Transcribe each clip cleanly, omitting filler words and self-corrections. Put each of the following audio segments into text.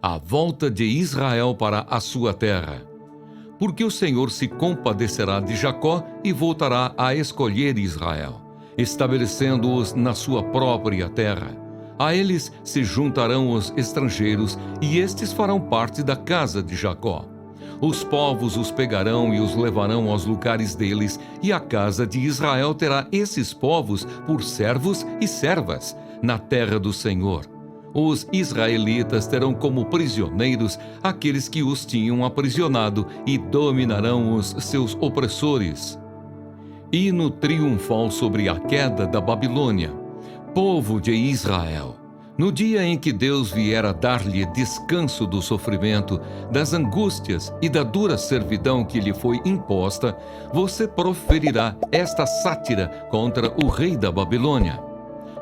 a volta de Israel para a sua terra. Porque o Senhor se compadecerá de Jacó e voltará a escolher Israel, estabelecendo-os na sua própria terra. A eles se juntarão os estrangeiros, e estes farão parte da casa de Jacó. Os povos os pegarão e os levarão aos lugares deles, e a casa de Israel terá esses povos por servos e servas, na terra do Senhor. Os israelitas terão como prisioneiros aqueles que os tinham aprisionado, e dominarão os seus opressores. Hino triunfal sobre a queda da Babilônia. Povo de Israel, no dia em que Deus vier a dar-lhe descanso do sofrimento, das angústias e da dura servidão que lhe foi imposta, você proferirá esta sátira contra o rei da Babilônia.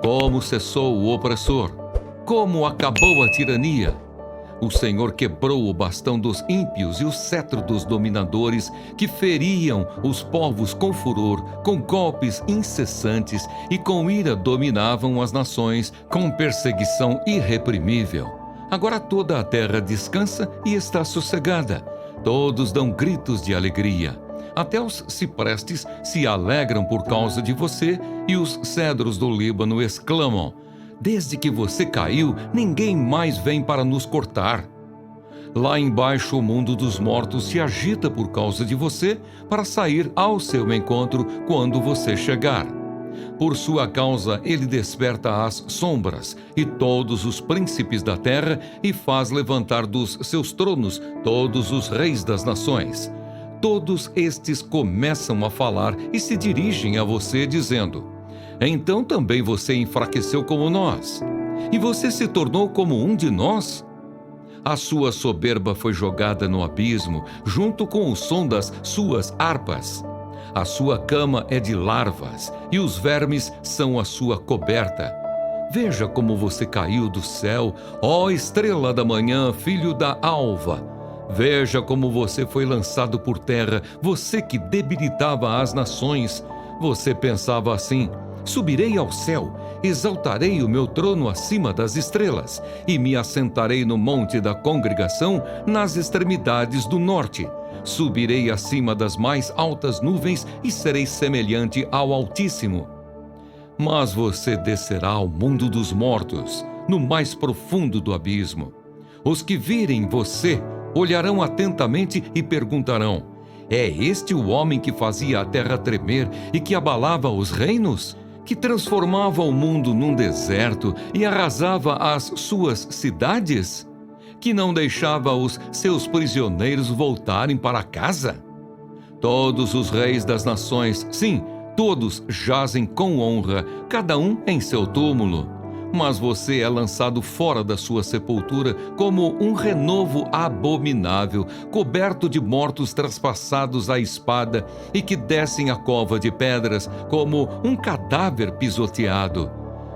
Como cessou o opressor, como acabou a tirania. O Senhor quebrou o bastão dos ímpios e o cetro dos dominadores, que feriam os povos com furor, com golpes incessantes, e com ira dominavam as nações, com perseguição irreprimível. Agora toda a terra descansa e está sossegada. Todos dão gritos de alegria. Até os ciprestes se alegram por causa de você, e os cedros do Líbano exclamam: desde que você caiu, ninguém mais vem para nos cortar. Lá embaixo, o mundo dos mortos se agita por causa de você, para sair ao seu encontro quando você chegar. Por sua causa, ele desperta as sombras e todos os príncipes da terra, e faz levantar dos seus tronos todos os reis das nações. Todos estes começam a falar e se dirigem a você, dizendo: então também você enfraqueceu como nós, e você se tornou como um de nós? A sua soberba foi jogada no abismo, junto com o som das suas harpas. A sua cama é de larvas, e os vermes são a sua coberta. Veja como você caiu do céu, ó estrela da manhã, filho da alva. Veja como você foi lançado por terra, você que debilitava as nações. Você pensava assim: subirei ao céu, exaltarei o meu trono acima das estrelas, e me assentarei no monte da congregação, nas extremidades do norte. Subirei acima das mais altas nuvens e serei semelhante ao Altíssimo. Mas você descerá ao mundo dos mortos, no mais profundo do abismo. Os que virem você olharão atentamente e perguntarão: é este o homem que fazia a terra tremer e que abalava os reinos? Que transformava o mundo num deserto e arrasava as suas cidades? Que não deixava os seus prisioneiros voltarem para casa? Todos os reis das nações, sim, todos jazem com honra, cada um em seu túmulo. Mas você é lançado fora da sua sepultura como um renovo abominável, coberto de mortos traspassados à espada e que descem a cova de pedras como um cadáver pisoteado.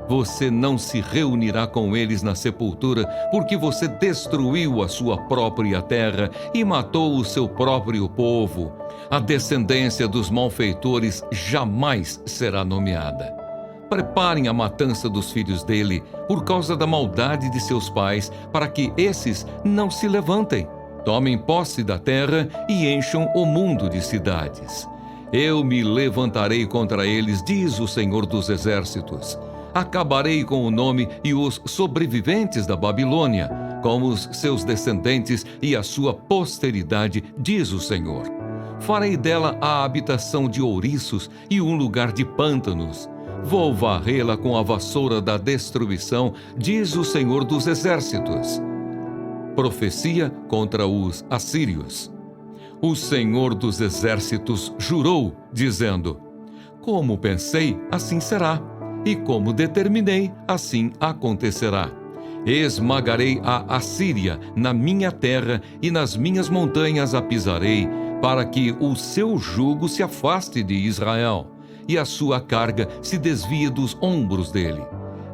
Você não se reunirá com eles na sepultura, porque você destruiu a sua própria terra e matou o seu próprio povo. A descendência dos malfeitores jamais será nomeada. Preparem a matança dos filhos dele, por causa da maldade de seus pais, para que esses não se levantem. Tomem posse da terra e encham o mundo de cidades. Eu me levantarei contra eles, diz o Senhor dos Exércitos. Acabarei com o nome e os sobreviventes da Babilônia, com os seus descendentes e a sua posteridade, diz o Senhor. Farei dela a habitação de ouriços e um lugar de pântanos. Vou varrê-la com a vassoura da destruição, diz o Senhor dos Exércitos. Profecia contra os assírios. O Senhor dos Exércitos jurou, dizendo: como pensei, assim será, e como determinei, assim acontecerá. Esmagarei a Assíria na minha terra, e nas minhas montanhas a pisarei, para que o seu jugo se afaste de Israel e a sua carga se desvia dos ombros dele.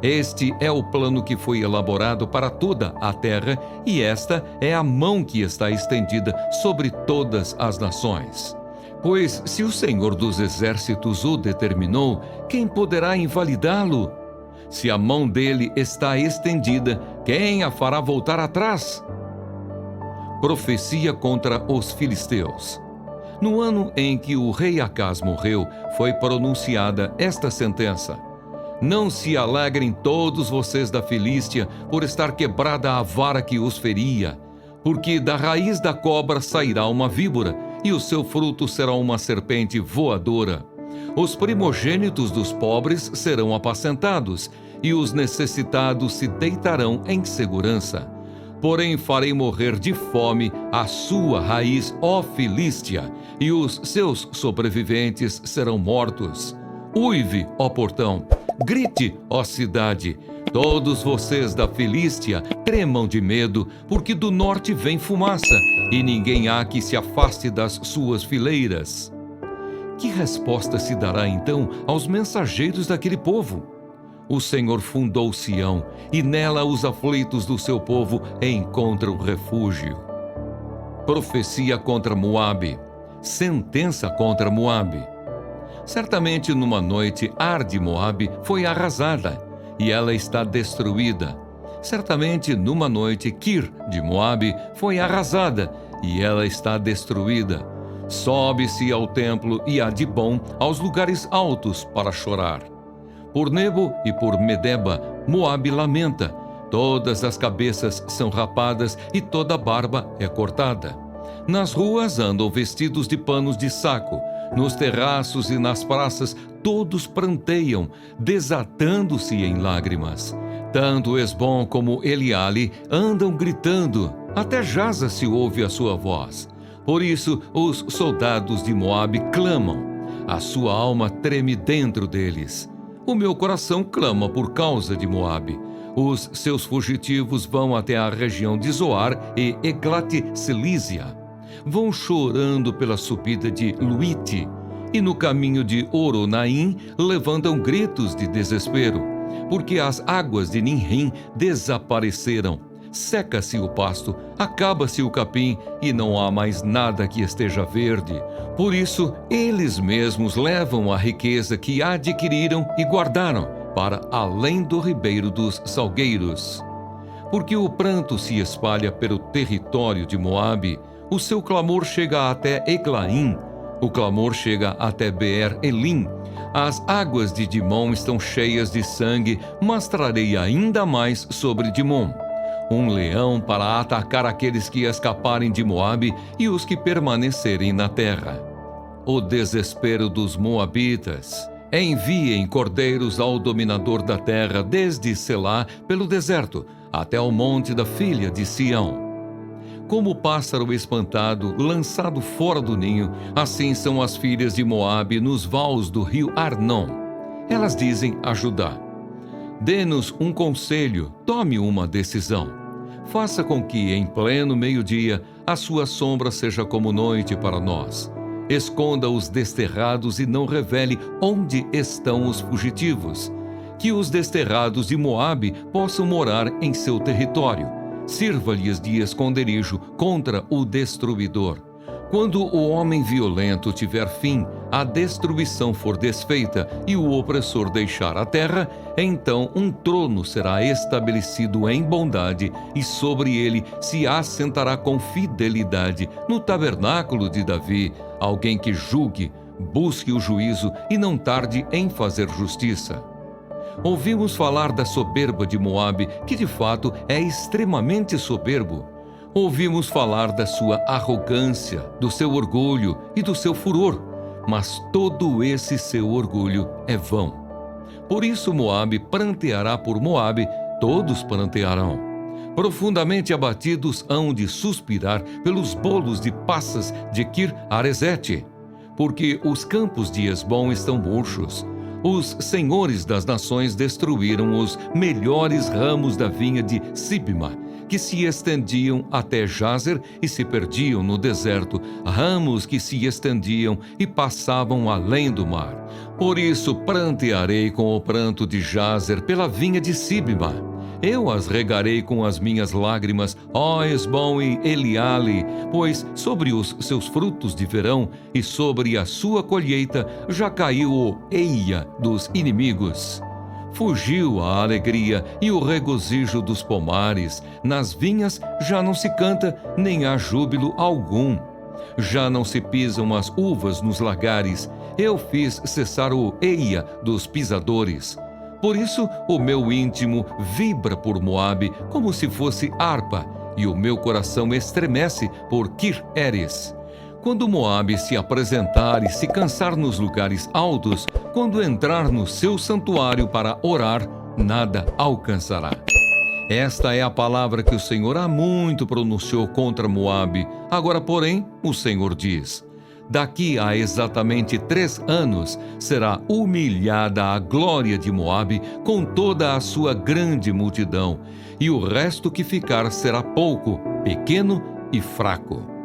Este é o plano que foi elaborado para toda a terra, e esta é a mão que está estendida sobre todas as nações. Pois se o Senhor dos Exércitos o determinou, quem poderá invalidá-lo? Se a mão dele está estendida, quem a fará voltar atrás? Profecia contra os filisteus. No ano em que o rei Acás morreu, foi pronunciada esta sentença: Não se alegrem todos vocês da Filístia por estar quebrada a vara que os feria, porque da raiz da cobra sairá uma víbora, e o seu fruto será uma serpente voadora. Os primogênitos dos pobres serão apacentados, e os necessitados se deitarão em segurança. Porém farei morrer de fome a sua raiz, ó Filístia, e os seus sobreviventes serão mortos. Uive, ó portão, grite, ó cidade. Todos vocês da Filístia tremam de medo, porque do norte vem fumaça, e ninguém há que se afaste das suas fileiras. Que resposta se dará então aos mensageiros daquele povo? O Senhor fundou Sião, e nela os aflitos do seu povo encontram refúgio. Profecia contra Moabe. Sentença contra Moabe. Certamente numa noite Ar de Moabe foi arrasada, e ela está destruída. Certamente numa noite Kir de Moabe foi arrasada, e ela está destruída. Sobe-se ao templo e a Dibom, aos lugares altos, para chorar. Por Nebo e por Medeba, Moabe lamenta. Todas as cabeças são rapadas e toda a barba é cortada. Nas ruas andam vestidos de panos de saco. Nos terraços e nas praças todos pranteiam, desatando-se em lágrimas. Tanto Esbom como Eliale andam gritando. Até Jaza se ouve a sua voz. Por isso os soldados de Moabe clamam. A sua alma treme dentro deles. O meu coração clama por causa de Moabe. Os seus fugitivos vão até a região de Zoar e Eglate-Selísia. Vão chorando pela subida de Luite, e no caminho de Oronaim levantam gritos de desespero, porque as águas de Ninrim desapareceram. Seca-se o pasto, acaba-se o capim, e não há mais nada que esteja verde. Por isso, eles mesmos levam a riqueza que adquiriram e guardaram para além do ribeiro dos salgueiros. Porque o pranto se espalha pelo território de Moabe, o seu clamor chega até Eglaim, o clamor chega até Beer-Elim. As águas de Dimom estão cheias de sangue, mas trarei ainda mais sobre Dimom. Um leão para atacar aqueles que escaparem de Moabe e os que permanecerem na terra. O desespero dos moabitas. Enviem cordeiros ao dominador da terra, desde Selá, pelo deserto, até o monte da filha de Sião. Como o pássaro espantado, lançado fora do ninho, assim são as filhas de Moabe nos vales do rio Arnon. Elas dizem a Judá: dê-nos um conselho, tome uma decisão. Faça com que, em pleno meio-dia, a sua sombra seja como noite para nós. Esconda os desterrados e não revele onde estão os fugitivos. Que os desterrados de Moabe possam morar em seu território. Sirva-lhes de esconderijo contra o destruidor. Quando o homem violento tiver fim, a destruição for desfeita e o opressor deixar a terra, então um trono será estabelecido em bondade e sobre ele se assentará com fidelidade no tabernáculo de Davi, alguém que julgue, busque o juízo e não tarde em fazer justiça. Ouvimos falar da soberba de Moabe, que de fato é extremamente soberbo. Ouvimos falar da sua arrogância, do seu orgulho e do seu furor, mas todo esse seu orgulho é vão. Por isso Moabe pranteará por Moabe, todos prantearão. Profundamente abatidos hão de suspirar pelos bolos de passas de Kir-Aresete, porque os campos de Esbom estão murchos. Os senhores das nações destruíram os melhores ramos da vinha de Sibma, que se estendiam até Jazer e se perdiam no deserto, ramos que se estendiam e passavam além do mar. Por isso prantearei com o pranto de Jazer pela vinha de Sibma. Eu as regarei com as minhas lágrimas, ó Esbom e Eliale, pois sobre os seus frutos de verão e sobre a sua colheita já caiu o eia dos inimigos. Fugiu a alegria e o regozijo dos pomares. Nas vinhas já não se canta, nem há júbilo algum. Já não se pisam as uvas nos lagares. Eu fiz cessar o eia dos pisadores. Por isso, o meu íntimo vibra por Moabe como se fosse harpa, e o meu coração estremece por Kir-Eres. Quando Moabe se apresentar e se cansar nos lugares altos, quando entrar no seu santuário para orar, nada alcançará. Esta é a palavra que o Senhor há muito pronunciou contra Moabe. Agora, porém, o Senhor diz: daqui a exatamente 3 anos será humilhada a glória de Moabe com toda a sua grande multidão, e o resto que ficar será pouco, pequeno e fraco.